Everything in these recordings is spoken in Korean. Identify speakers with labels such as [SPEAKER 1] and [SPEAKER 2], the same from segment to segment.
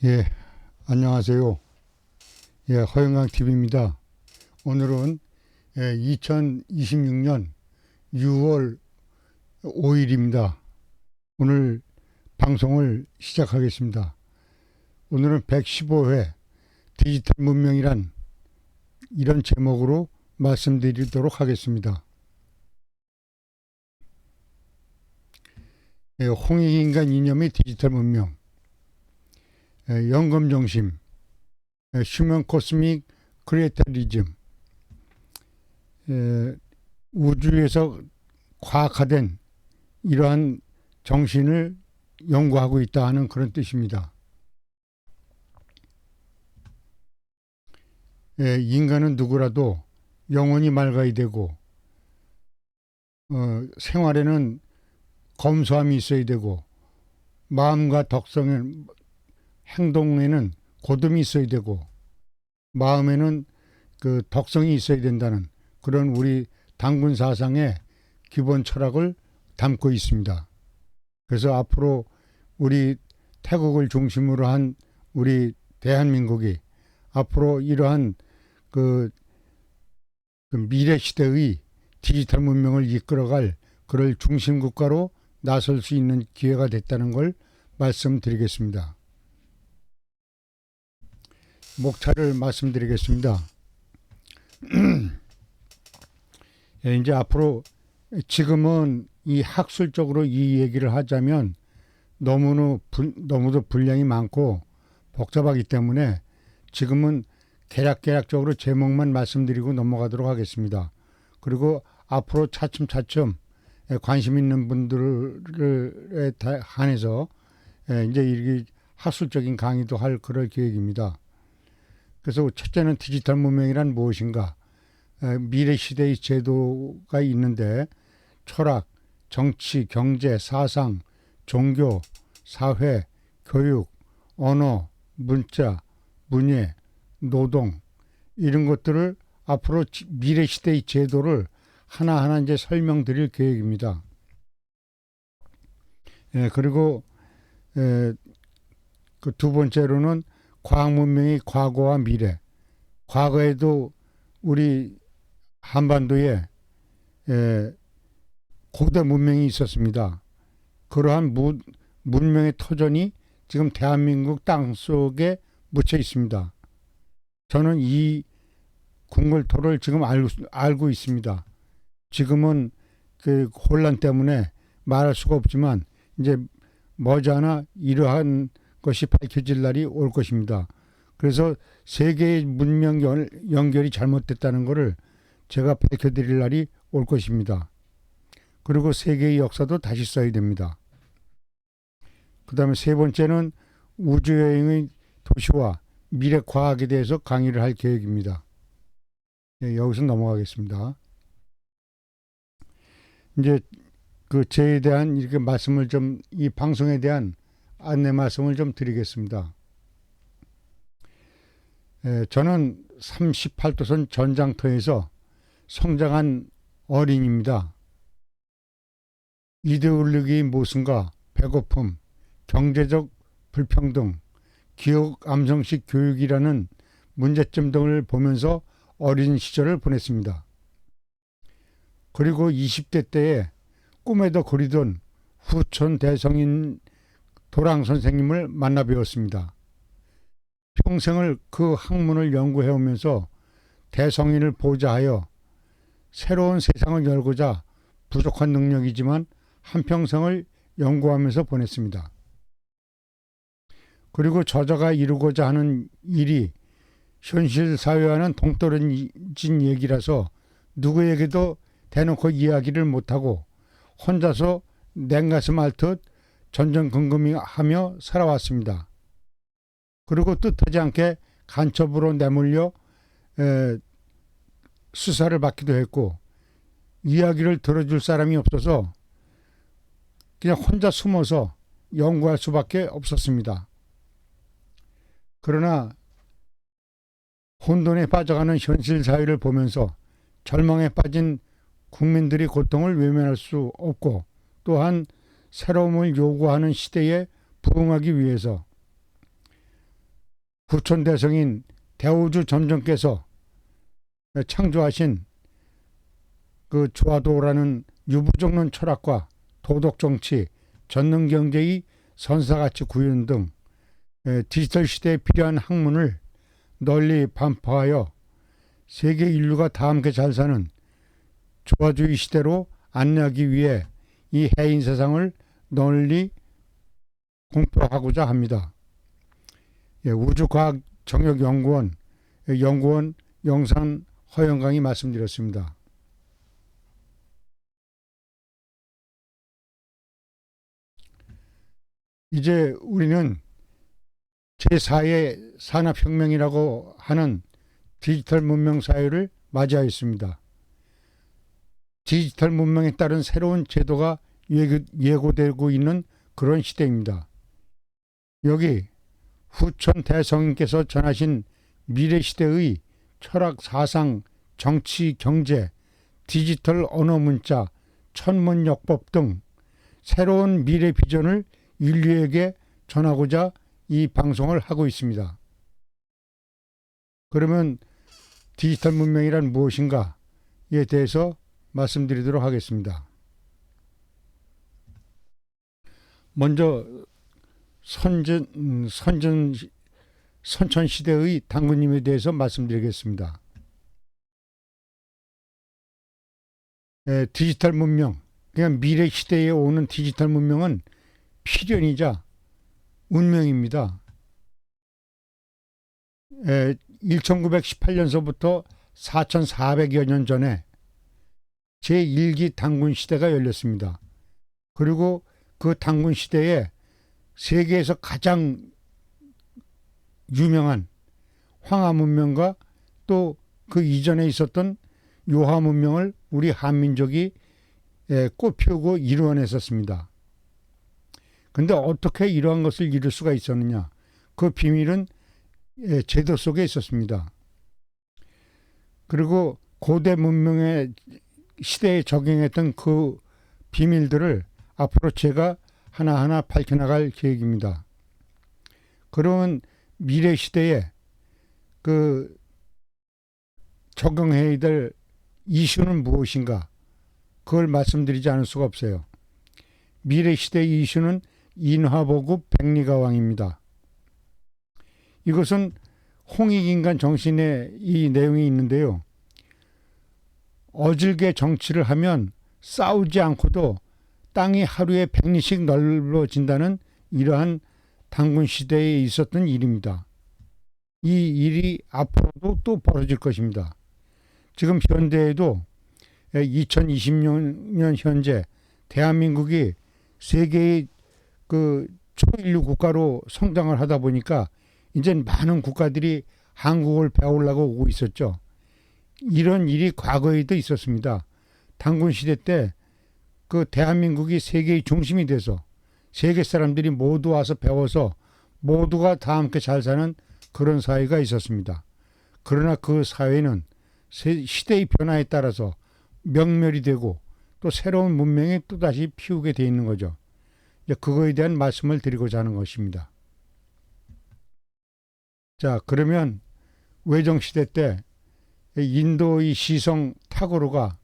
[SPEAKER 1] 예, 안녕하세요. 예, 허영강 TV입니다. 오늘은 2026년 6월 5일입니다. 오늘 방송을 시작하겠습니다. 오늘은 115회 디지털 문명이란 이런 제목으로 말씀드리도록 하겠습니다. 예, 홍익인간 이념의 디지털 문명, 영검정심, 휴먼 코스믹 크리에이터리즘, 우주에서 과학화된 이러한 정신을 연구하고 있다 하는 그런 뜻입니다. 인간은 누구라도 영혼이 맑아야 되고 생활에는 검소함이 있어야 되고 마음과 덕성은 행동에는 고듬이 있어야 되고 마음에는 그 덕성이 있어야 된다는 그런 우리 단군 사상의 기본 철학을 담고 있습니다. 그래서 앞으로 우리 태국을 중심으로 한 우리 대한민국이 앞으로 이러한 그 미래 시대의 디지털 문명을 이끌어갈 그럴 중심 국가로 나설 수 있는 기회가 됐다는 걸 말씀드리겠습니다. 목차를 말씀드리겠습니다. 이제 앞으로 지금은 이 학술적으로 이 얘기를 하자면 너무도 분량이 많고 복잡하기 때문에 지금은 개략적으로 제목만 말씀드리고 넘어가도록 하겠습니다. 그리고 앞으로 차츰 관심 있는 분들에 한해서 이제 이렇게 학술적인 강의도 할 그럴 계획입니다. 그래서 첫째는 디지털 문명이란 무엇인가? 미래 시대의 제도가 있는데 철학, 정치, 경제, 사상, 종교, 사회, 교육, 언어, 문자, 문예, 노동 이런 것들을 앞으로 미래 시대의 제도를 하나하나 이제 설명드릴 계획입니다. 그리고 그 두 번째로는 과학 문명의 과거와 미래. 과거에도 우리 한반도에 고대 문명이 있었습니다. 그러한 문명의 터전이 지금 대한민국 땅 속에 묻혀 있습니다. 저는 이 궁궐토를 지금 알고 있습니다. 지금은 그 혼란 때문에 말할 수가 없지만 이제 머지않아 이러한 것이 밝혀질 날이 올 것입니다. 그래서 세계의 문명 연결이 잘못됐다는 것을 제가 밝혀드릴 날이 올 것입니다. 그리고 세계의 역사도 다시 써야 됩니다. 그 다음에 세 번째는 우주여행의 도시와 미래 과학에 대해서 강의를 할 계획입니다. 여기서 넘어가겠습니다. 이제 그 제에 대한 이렇게 말씀을 좀 이 방송에 대한 안내 말씀을 좀 드리겠습니다. 저는 38도선 전장터에서 성장한 어린입니다. 이데올로기의 모순과 배고픔, 경제적 불평등, 기억 암성식 교육이라는 문제점 등을 보면서 어린 시절을 보냈습니다. 그리고 20대 때에 꿈에도 그리던 후촌 대성인 도랑 선생님을 만나 배웠습니다. 평생을 그 학문을 연구해 오면서 대성인을 보좌하여 새로운 세상을 열고자 부족한 능력이지만 한평생을 연구하면서 보냈습니다. 그리고 저자가 이루고자 하는 일이 현실 사회와는 동떨어진 얘기라서 누구에게도 대놓고 이야기를 못하고 혼자서 냉가슴 앓듯 전전긍긍하며 살아왔습니다. 그리고 뜻하지 않게 간첩으로 내몰려 수사를 받기도 했고 이야기를 들어줄 사람이 없어서 그냥 혼자 숨어서 연구할 수밖에 없었습니다. 그러나 혼돈에 빠져가는 현실 사회를 보면서 절망에 빠진 국민들의 고통을 외면할 수 없고 또한 새로움을 요구하는 시대에 부응하기 위해서 후천 대성인 대우주 점정께서 창조하신 그 조화도라는 유부정론 철학과 도덕정치, 전능경제의 선사가치 구현 등 디지털 시대에 필요한 학문을 널리 반포하여 세계 인류가 다 함께 잘 사는 조화주의 시대로 안내하기 위해 이 해인 세상을 널리 공표하고자 합니다. 우주과학정역연구원 연구원 영산 허영강이 말씀드렸습니다. 이제 우리는 제4의 산업혁명이라고 하는 디지털 문명 사회를 맞이하였습니다. 디지털 문명에 따른 새로운 제도가 예고되고 있는 그런 시대입니다. 여기 후천 대성인께서 전하신 미래 시대의 철학, 사상, 정치, 경제, 디지털 언어 문자, 천문역법 등 새로운 미래 비전을 인류에게 전하고자 이 방송을 하고 있습니다. 그러면 디지털 문명이란 무엇인가에 대해서 말씀드리도록 하겠습니다. 먼저 선천시대의 당군님에 대해서 말씀드리겠습니다. 디지털 문명, 그냥 미래 시대에 오는 디지털 문명은 필연이자 운명입니다. 1918년서부터 4400여 년 전에 제1기 당군 시대가 열렸습니다. 그리고 그 당군 시대에 세계에서 가장 유명한 황하 문명과 또 그 이전에 있었던 요하 문명을 우리 한민족이 꽃피우고 이루어냈었습니다. 그런데 어떻게 이러한 것을 이룰 수가 있었느냐? 그 비밀은 제도 속에 있었습니다. 그리고 고대 문명의 시대에 적용했던 그 비밀들을 앞으로 제가 하나하나 밝혀나갈 계획입니다. 그러면 미래 시대에 그 적용해야 될 이슈는 무엇인가? 그걸 말씀드리지 않을 수가 없어요. 미래 시대의 이슈는 인화보급 백리가왕입니다. 이것은 홍익인간 정신에 이 내용이 있는데요. 어질게 정치를 하면 싸우지 않고도 땅이 하루에 100리씩 넓어진다는 이러한 당군 시대에 있었던 일입니다. 이 일이 앞으로도 또 벌어질 것입니다. 지금 현대에도 2020년 현재 대한민국이 세계의 그 초인류 국가로 성장을 하다 보니까 이제 많은 국가들이 한국을 배우려고 오고 있었죠. 이런 일이 과거에도 있었습니다. 당군 시대 때 그 대한민국이 세계의 중심이 돼서 세계 사람들이 모두 와서 배워서 모두가 다 함께 잘 사는 그런 사회가 있었습니다. 그러나 그 사회는 시대의 변화에 따라서 명멸이 되고 또 새로운 문명이 또다시 피우게 돼 있는 거죠. 그거에 대한 말씀을 드리고자 하는 것입니다. 자, 그러면 외정시대 때 인도의 시성 타고르가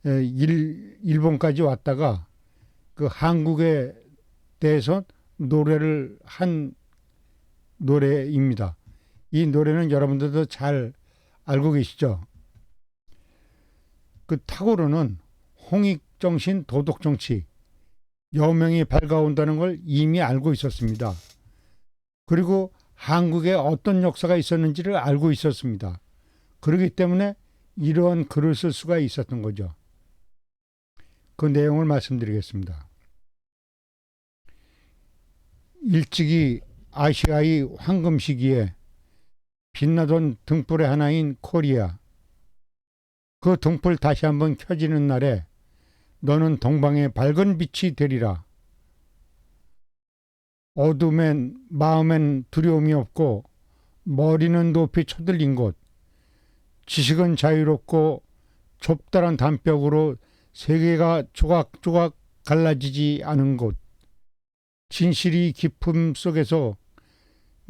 [SPEAKER 1] 일본까지 왔다가 그 한국에 대해서 노래를 한 노래입니다. 이 노래는 여러분들도 잘 알고 계시죠? 그 타고르는 홍익정신 도덕정치 여명이 밝아온다는 걸 이미 알고 있었습니다. 그리고 한국에 어떤 역사가 있었는지를 알고 있었습니다. 그렇기 때문에 이러한 글을 쓸 수가 있었던 거죠. 그 내용을 말씀드리겠습니다. 일찍이 아시아의 황금 시기에 빛나던 등불의 하나인 코리아, 그 등불 다시 한번 켜지는 날에 너는 동방의 밝은 빛이 되리라. 어둠엔 마음엔 두려움이 없고 머리는 높이 쳐들린 곳, 지식은 자유롭고 좁다란 담벽으로 세계가 조각조각 갈라지지 않은 곳, 진실이 깊음 속에서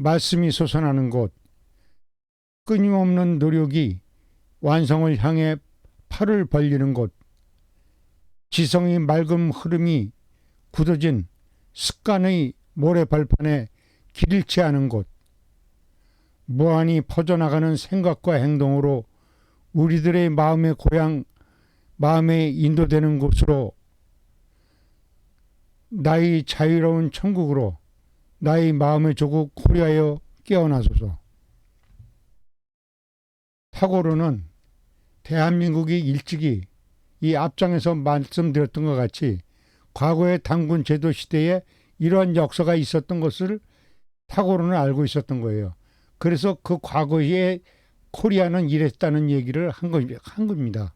[SPEAKER 1] 말씀이 솟아나는 곳, 끊임없는 노력이 완성을 향해 팔을 벌리는 곳, 지성의 맑은 흐름이 굳어진 습관의 모래발판에 길 잃지 않은 곳, 무한히 퍼져나가는 생각과 행동으로 우리들의 마음의 고향, 마음에 인도되는 곳으로, 나의 자유로운 천국으로 나의 마음의 조국 코리아여 깨어나소서. 타고르는 대한민국이 일찍이 이 앞장에서 말씀드렸던 것 같이 과거의 단군 제도 시대에 이러한 역사가 있었던 것을 타고르는 알고 있었던 거예요. 그래서 그 과거에 코리아는 이랬다는 얘기를 한 겁니다.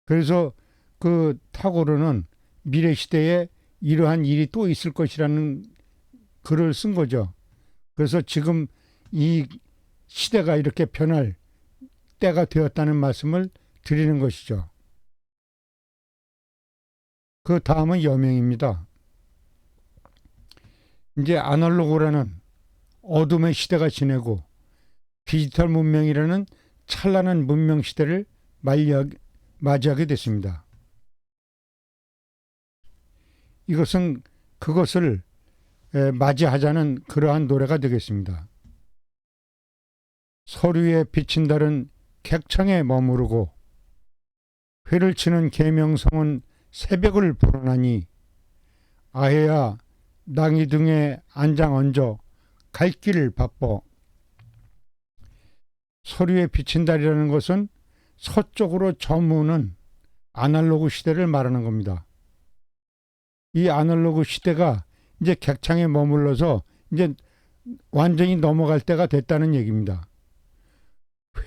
[SPEAKER 1] 그래서 그 타고르는 미래 시대에 이러한 일이 또 있을 것이라는 글을 쓴 거죠. 그래서 지금 이 시대가 이렇게 변할 때가 되었다는 말씀을 드리는 것이죠. 그 다음은 여명입니다. 이제 아날로그라는 어둠의 시대가 지내고 디지털 문명이라는 찬란한 문명 시대를 맞이하게 됐습니다. 이것은 그것을 맞이하자는 그러한 노래가 되겠습니다. 서류에 비친 달은 객창에 머무르고 회를 치는 계명성은 새벽을 부르나니 아해야 낭이 등에 안장 얹어 갈 길을 바빠. 서류에 비친 달이라는 것은 서쪽으로 저무는 아날로그 시대를 말하는 겁니다. 이 아날로그 시대가 이제 객창에 머물러서 이제 완전히 넘어갈 때가 됐다는 얘기입니다.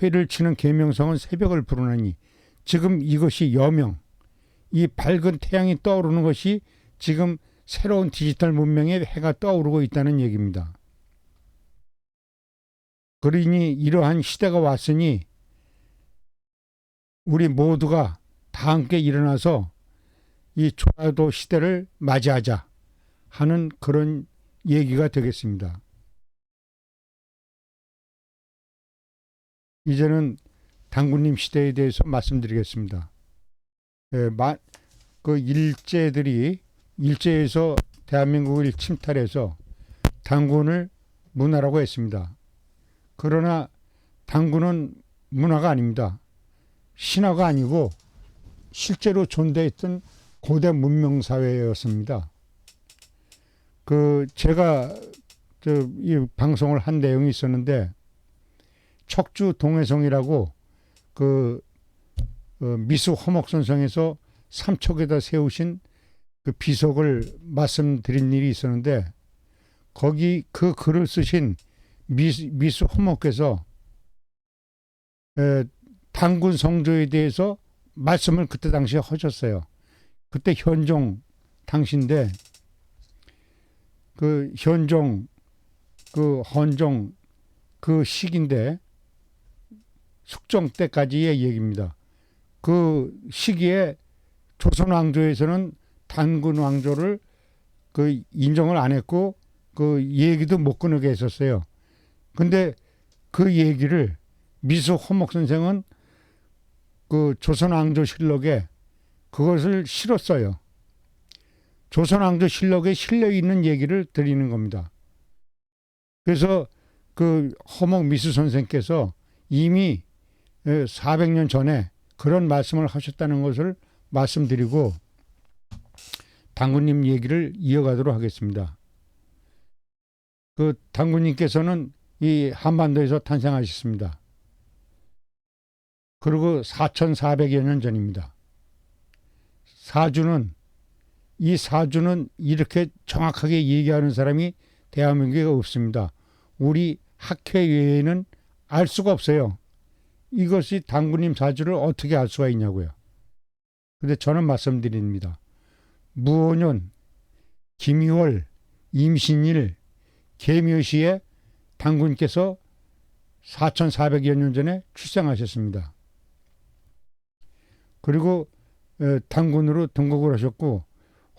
[SPEAKER 1] 회를 치는 계명성은 새벽을 부르나니, 지금 이것이 여명, 이 밝은 태양이 떠오르는 것이 지금 새로운 디지털 문명의 해가 떠오르고 있다는 얘기입니다. 그러니 이러한 시대가 왔으니 우리 모두가 다 함께 일어나서 이 초라도 시대를 맞이하자 하는 그런 얘기가 되겠습니다. 이제는 당군님 시대에 대해서 말씀드리겠습니다. 그 일제에서 대한민국을 침탈해서 당군을 문화라고 했습니다. 그러나 당군은 문화가 아닙니다. 신화가 아니고 실제로 존재했던 고대 문명 사회였습니다. 제가 이 방송을 한 내용이 있었는데, 척주 동해성이라고 미수 허목선성에서 삼척에다 세우신 그 비석을 말씀드린 일이 있었는데, 거기 그 글을 쓰신 미수 허목께서 당군 성조에 대해서 말씀을 그때 당시에 하셨어요. 그때 현종 당시인데, 그 현종, 그 헌종 그 시기인데, 숙종 때까지의 얘기입니다. 그 시기에 조선 왕조에서는 단군 왕조를 인정을 안 했고 그 얘기도 못 꺼내게 했었어요. 근데 그 얘기를 미수 허목 선생은 그 조선 왕조 실록에 그것을 실었어요. 조선 왕조 실록에 실려 있는 얘기를 드리는 겁니다. 그래서 그 허목 미수 선생께서 이미 400년 전에 그런 말씀을 하셨다는 것을 말씀드리고 당군님 얘기를 이어가도록 하겠습니다. 그 당군님께서는 이 한반도에서 탄생하셨습니다. 그리고 4,400여 년 전입니다. 이 사주는 이렇게 정확하게 얘기하는 사람이 대한민국에 없습니다. 우리 학회 외에는 알 수가 없어요. 이것이 당군님 사주를 어떻게 알 수가 있냐고요. 근데 저는 말씀드립니다. 무오년, 김유월, 임신일, 계묘시에 당군께서 4,400여 년 전에 출생하셨습니다. 그리고 당군으로 등극을 하셨고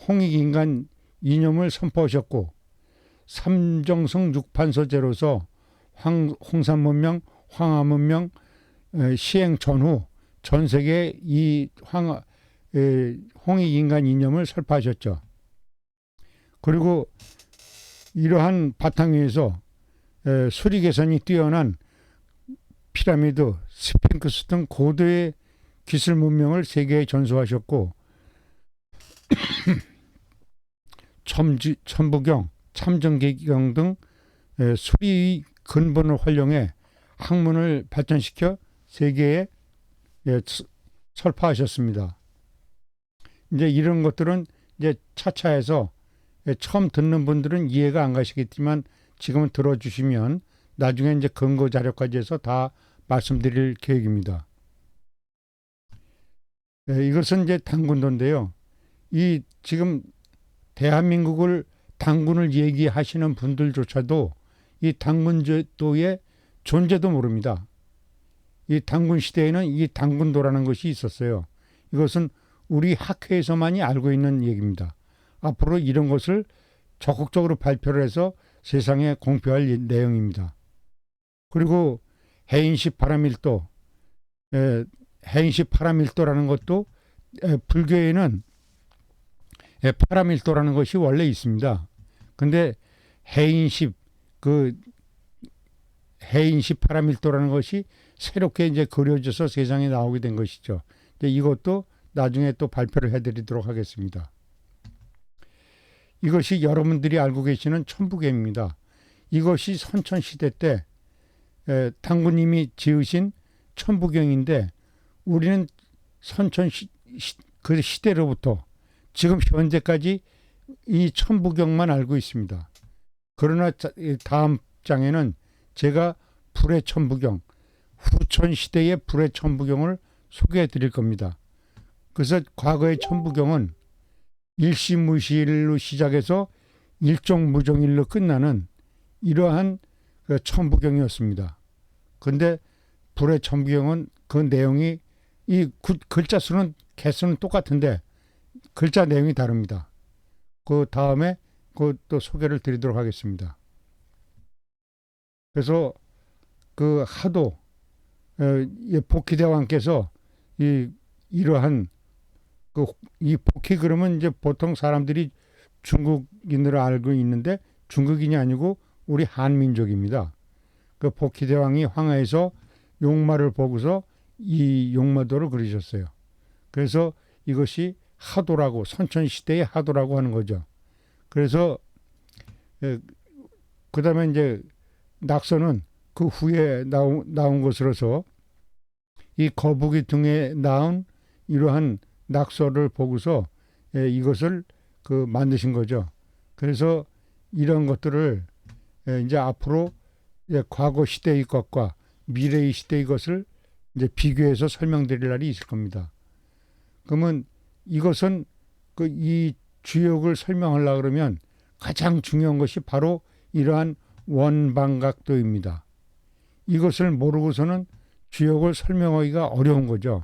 [SPEAKER 1] 홍익인간 이념을 선포하셨고 삼정성 육판서제로서 홍산 문명, 황하 문명 시행 전후 전 세계 이 홍익 인간 이념을 설파하셨죠. 그리고 이러한 바탕 위에서 수리 개선이 뛰어난 피라미드, 스핑크스 등 고도의 기술 문명을 세계에 전수하셨고 천부경, 참전계경 등 수리의 근본을 활용해 학문을 발전시켜 세계에 설파하셨습니다. 이제 이런 것들은 이제 차차해서 처음 듣는 분들은 이해가 안 가시겠지만 지금은 들어주시면 나중에 이제 근거 자료까지 해서 다 말씀드릴 계획입니다. 이것은 이제 당군도인데요. 이 지금 대한민국을 당군을 얘기하시는 분들조차도 이 당군도의 존재도 모릅니다. 이 당군 시대에는 이 당군도라는 것이 있었어요. 이것은 우리 학회에서만이 알고 있는 얘기입니다. 앞으로 이런 것을 적극적으로 발표를 해서 세상에 공표할 내용입니다. 그리고 해인시 파라밀도, 해인시 파라밀도라는 것도 불교에는 파라밀도라는 것이 원래 있습니다. 근데 해인시 해인시 파라밀도라는 것이 새롭게 이제 그려져서 세상에 나오게 된 것이죠. 이것도 나중에 또 발표를 해드리도록 하겠습니다. 이것이 여러분들이 알고 계시는 천부경입니다. 이것이 선천시대 때 당군님이 지으신 천부경인데 우리는 그 시대로부터 지금 현재까지 이 천부경만 알고 있습니다. 그러나 다음 장에는 제가 불의 천부경, 후천시대의 불의 천부경을 소개해 드릴 겁니다. 그래서 과거의 천부경은 일시무시일로 시작해서 일종무종일로 끝나는 이러한 천부경이었습니다. 그런데 불의 천부경은 그 내용이 이 글자 수는 개수는 똑같은데 글자 내용이 다릅니다. 그 다음에 또 소개를 드리도록 하겠습니다. 그래서 그 하도 복희대왕께서 이러한 이 복희 그러면 이제 보통 사람들이 중국인으로 알고 있는데 중국인이 아니고 우리 한민족입니다. 그 복희대왕이 황하에서 용마를 보고서 이 용마도를 그리셨어요. 그래서 이것이 하도라고 선천시대의 하도라고 하는 거죠. 그래서 그 다음에 이제 낙서는 그 후에 나온 것으로서 이 거북이 등에 나온 이러한 낙서를 보고서 이것을 만드신 거죠. 그래서 이런 것들을 이제 앞으로 과거 시대의 것과 미래의 시대의 것을 이제 비교해서 설명드릴 날이 있을 겁니다. 그러면 이것은 이 주역을 설명하려고 그러면 가장 중요한 것이 바로 이러한 원방각도입니다. 이것을 모르고서는 주역을 설명하기가 어려운 거죠.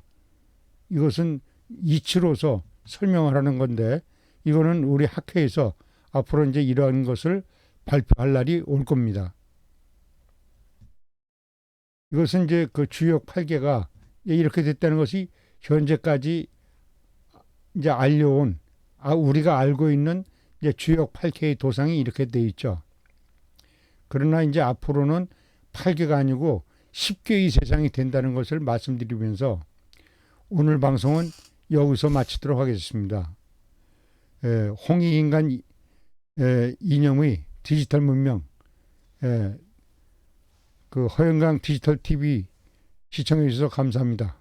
[SPEAKER 1] 이것은 이치로서 설명하라는 건데 이거는 우리 학회에서 앞으로 이제 이러한 것을 발표할 날이 올 겁니다. 이것은 이제 그 주역 8개가 이렇게 됐다는 것이 현재까지 이제 알려온 우리가 알고 있는 이제 주역 8개의 도상이 이렇게 돼 있죠. 그러나 이제 앞으로는 8개가 아니고 10개의 세상이 된다는 것을 말씀드리면서 오늘 방송은 여기서 마치도록 하겠습니다. 홍익인간 이념의 디지털 문명, 그 허영강 디지털 TV 시청해 주셔서 감사합니다.